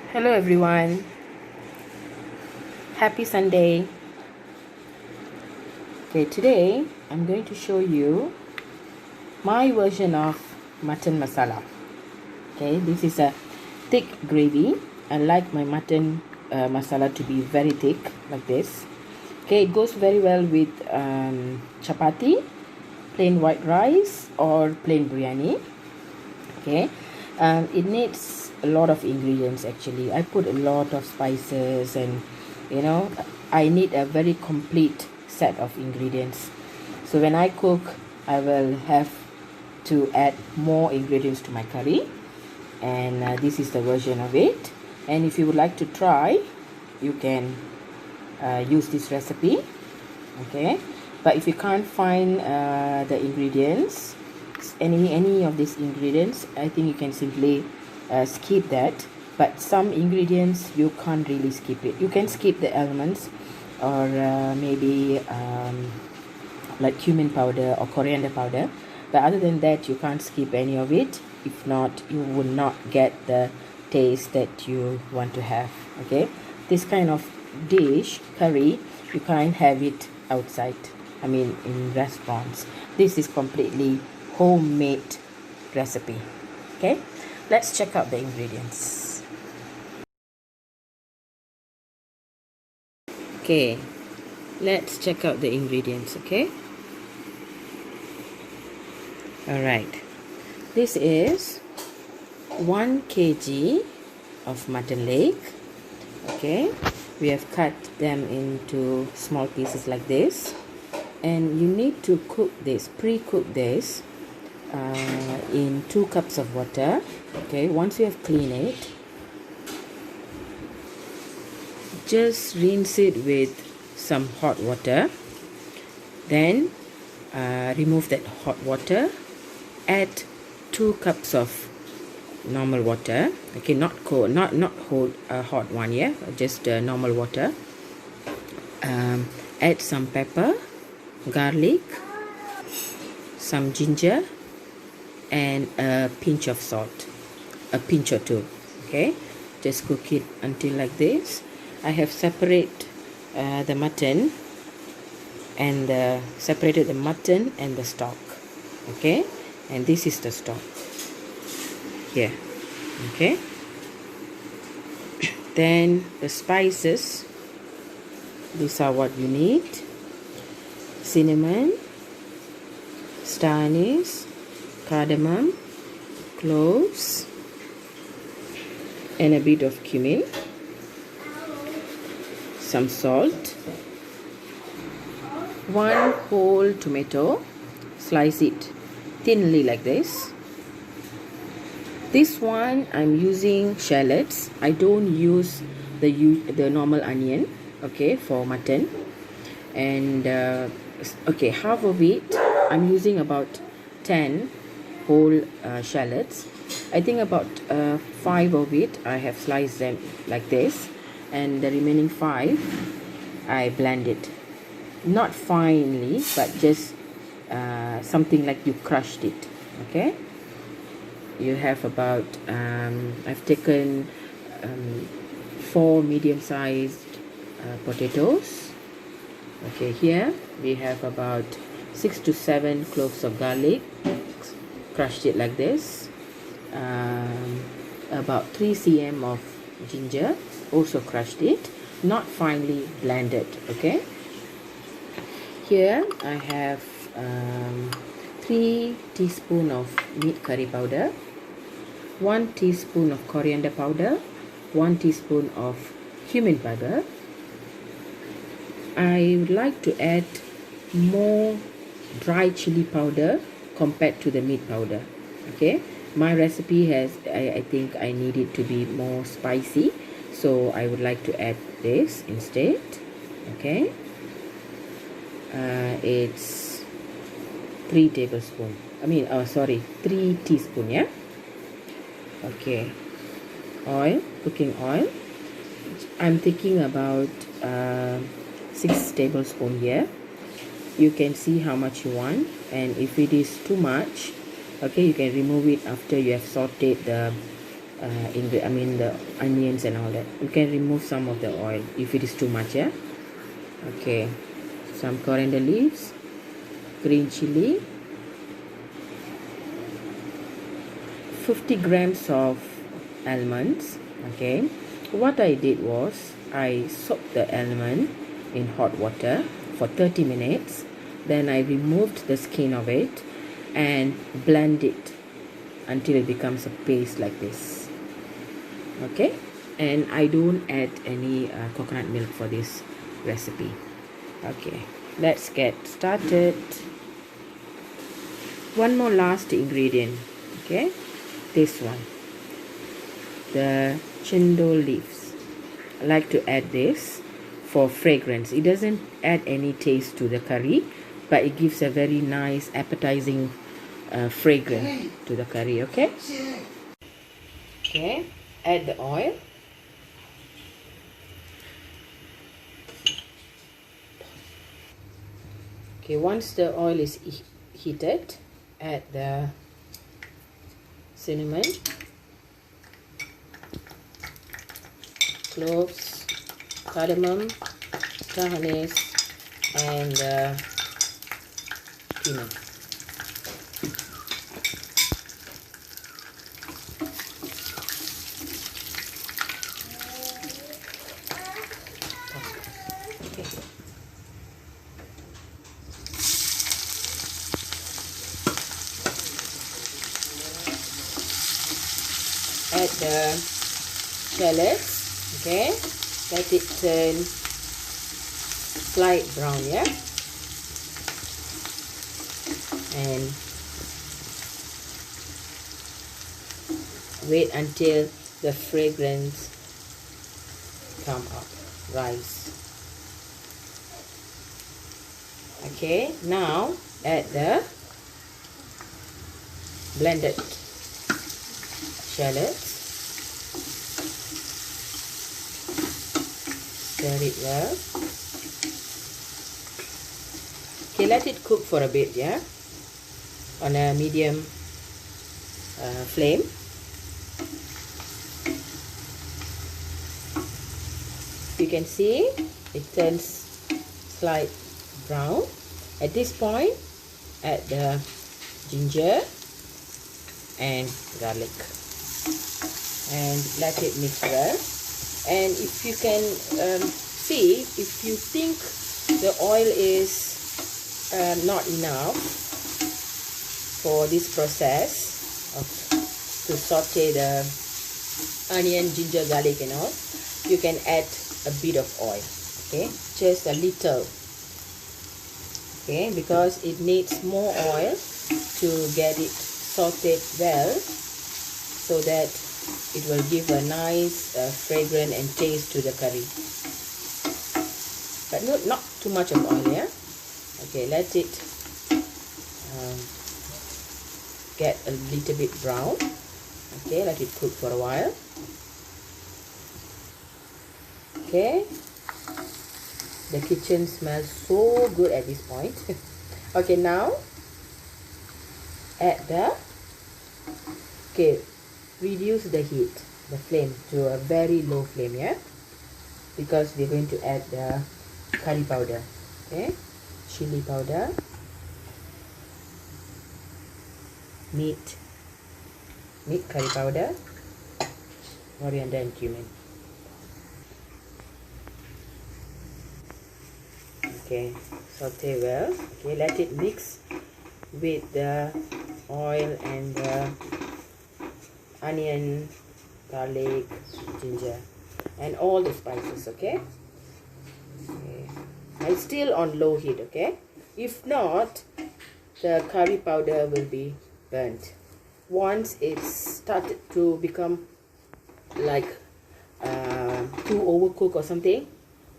Hello everyone, happy Sunday. Okay, today I'm going to show you my version of mutton masala. Okay, this is a thick gravy. I like my mutton masala to be very thick like this. Okay, it goes very well with chapati, plain white rice or plain biryani. Okay, it needs a lot of ingredients. Actually, I put a lot of spices, and I need a very complete set of ingredients. So when I cook, I will have to add more ingredients to my curry, and this is the version of it. And if you would like to try, you can use this recipe. Okay, but if you can't find the ingredients, any of these ingredients, I think you can simply skip that. But some ingredients you can't really skip it. You can skip the elements, or maybe like cumin powder or coriander powder, but other than that you can't skip any of it. If not, you will not get the taste that you want to have. Okay, this kind of dish, curry, you can't have it outside, I mean in restaurants. This is completely homemade recipe. Okay, let's check out the ingredients. Okay, let's check out the ingredients. Okay, all right, this is 1 kg of mutton leg. Okay, we have cut them into small pieces like this, and you need to cook this, pre-cook this in 2 cups of water. Okay, once you have cleaned it, just rinse it with some hot water, then remove that hot water, add 2 cups of normal water. Okay, not cold, not hot one, yeah, just normal water. Add some pepper, garlic, some ginger, and a pinch of salt, a pinch or 2. Okay, just cook it until like this. I have separated the mutton and separated the mutton and the stock. Okay, and this is the stock here. Okay, then the spices, these are what you need: cinnamon, star anise, cardamom, cloves, and a bit of cumin, some salt, 1 whole tomato, slice it thinly like this. This one I'm using shallots. I don't use the normal onion, okay, for mutton. And okay, half of it I'm using about 10 whole shallots. I think about 5 of it I have sliced them like this, and the remaining 5 I blend it, not finely, but just something like you crushed it. Okay, you have about I've taken 4 medium-sized potatoes. Okay, here we have about 6 to 7 cloves of garlic, crushed it like this. About 3 cm of ginger, also crushed it, not finely blended. Okay, here I have 3 teaspoons of meat curry powder, 1 teaspoon of coriander powder, 1 teaspoon of cumin powder. I would like to add more dry chili powder compared to the meat powder. Okay, my recipe has, I think I need it to be more spicy, so I would like to add this instead. Okay, it's 3 tablespoons, I mean 3 teaspoons, yeah. Okay, oil, cooking oil, I'm thinking about 6 tablespoons here. You can see how much you want, and if it is too much, okay, you can remove it after you have sauteed the the onions and all that. You can remove some of the oil if it is too much. Yeah. Okay. Some coriander leaves, green chili, 50 grams of almonds. Okay, what I did was I soaked the almond in hot water for 30 minutes. Then I removed the skin of it and blend it until it becomes a paste like this. Okay, and I don't add any coconut milk for this recipe. Okay, let's get started. One more last ingredient. Okay, this one, the chendol leaves. I like to add this for fragrance. It doesn't add any taste to the curry, but it gives a very nice appetizing fragrance to the curry. Okay, okay, add the oil. Okay, once the oil is heated, add the cinnamon, cloves, cardamom, star anise, and cumin. Add the shallots. Okay, let it turn slight brown. Yeah, and wait until the fragrance come up, rise. Okay, now add the blended shallots. Stir it well. Okay, let it cook for a bit, yeah, on a medium flame. You can see it turns slight brown. At this point, add the ginger and garlic and let it mix well. And if you can see, if you think the oil is not enough for this process to saute the onion, ginger, garlic and all, you can add a bit of oil. Okay, just a little. Okay, because it needs more oil to get it sauteed well, so that it will give a nice fragrance and taste to the curry. But not too much of oil, yeah. Okay, let it get a little bit brown. Okay, let it cook for a while. Okay, the kitchen smells so good at this point. Okay, now add the, reduce the heat, the flame to a very low flame, yeah, because we're going to add the curry powder. Okay, chili powder, meat curry powder, coriander and cumin. Okay, saute well. Okay, let it mix with the oil and the onion, garlic, ginger and all the spices. Okay, it's still on low heat. Okay, if not, the curry powder will be burnt. Once it's started to become like too overcooked or something,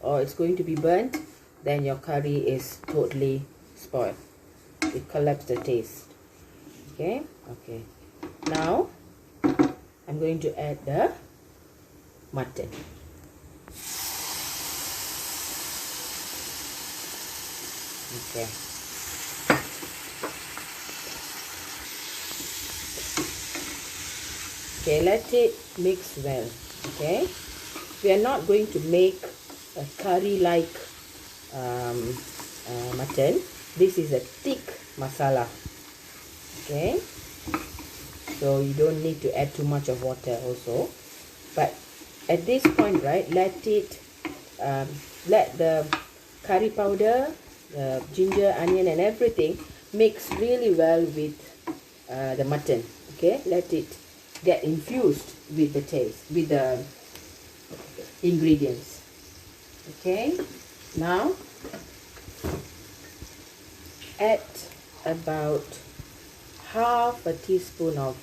or it's going to be burnt, then your curry is totally spoiled. It collapses the taste. Okay, now I'm going to add the mutton. Okay, Okay, let it mix well. Okay, we are not going to make a curry like mutton. This is a thick masala. Okay, so you don't need to add too much of water also, but at this point, right, let the curry powder, the ginger, onion and everything mix really well with the mutton. Okay, let it get infused with the taste, with the ingredients. Okay, now add about half a teaspoon of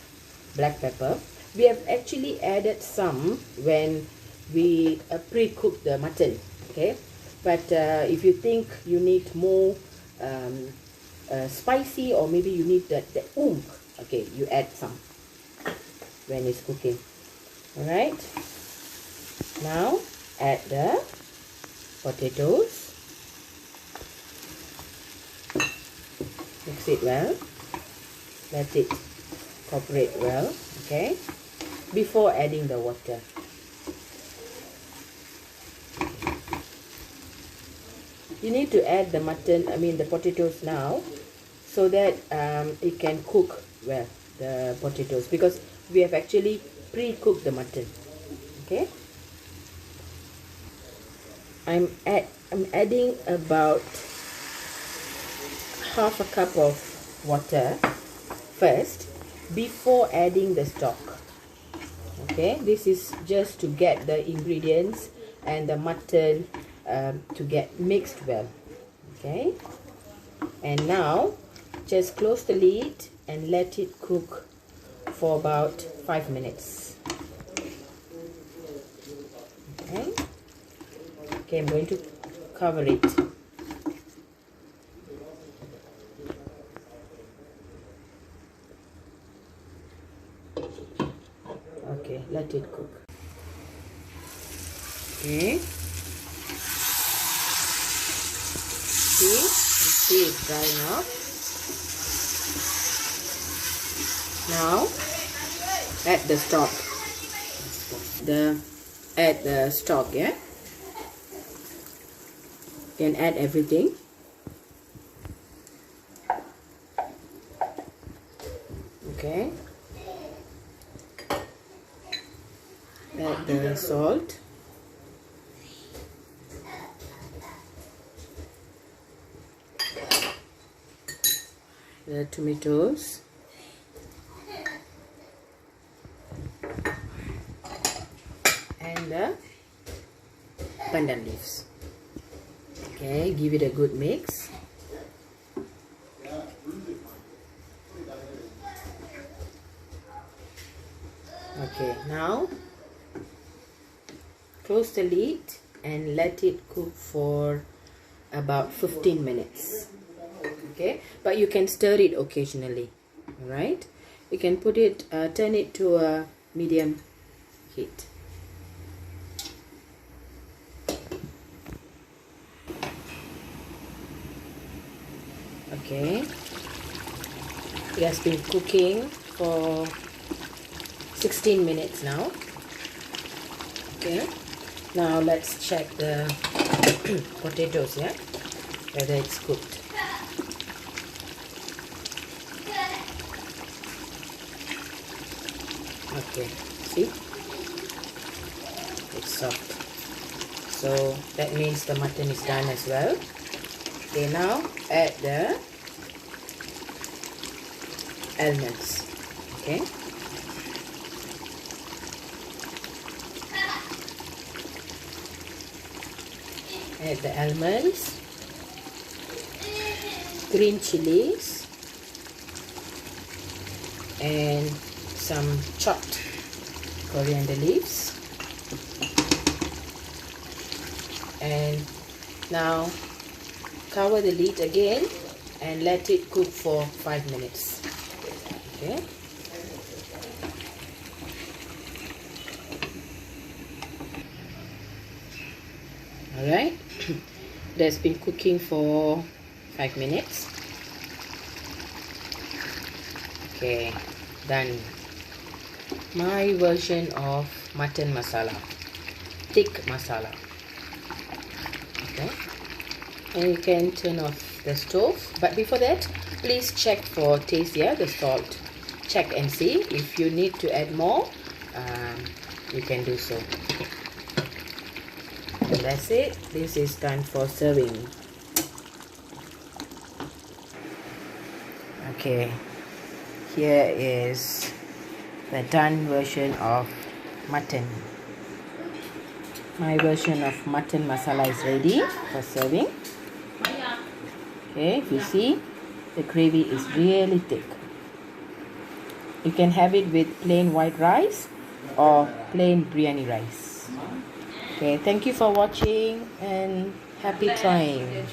black pepper. We have actually added some when we pre-cooked the mutton. Okay, but if you think you need more spicy, or maybe you need that oomph, okay, you add some when it's cooking. All right, now add the potatoes. Mix it well. Let it cooperate well. Okay, before adding the water. You need to add the the potatoes now, so that it can cook well, the potatoes, because we have actually pre-cooked the mutton. Okay, I'm adding about half a cup of water first before adding the stock. Okay, this is just to get the ingredients and the mutton to get mixed well. Okay, and now just close the lid and let it cook for about 5 minutes. Okay, I'm going to cover it. Okay, let it cook. Okay, see it's drying up. Now add the stock. Add the stock. Yeah, you can add everything. Okay, add the salt. The tomatoes. And the pandan leaves. Okay, give it a good mix. Okay, now close the lid and let it cook for about 15 minutes. Okay, but you can stir it occasionally. All right, you can put it, turn it to a medium heat. Okay, it has been cooking for 16 minutes now. Okay, now let's check the potatoes, yeah, whether it's cooked. Okay, see, it's soft, so that means the mutton is done as well. Okay, now add the almonds. Okay, add the almonds, green chilies, and some chopped coriander leaves. And now cover the lid again and let it cook for 5 minutes. Okay, all right. That's been cooking for 5 minutes. Okay, done. my version of mutton masala, thick masala. Okay, and you can turn off the stove, but before that please check for taste here, the salt. Check and see if you need to add more, you can do so. And that's it. This is done for serving. Okay, here is the done version of mutton. My version of mutton masala is ready for serving. Okay, if you see, the gravy is really thick. You can have it with plain white rice or plain biryani rice. Okay, thank you for watching and happy trying.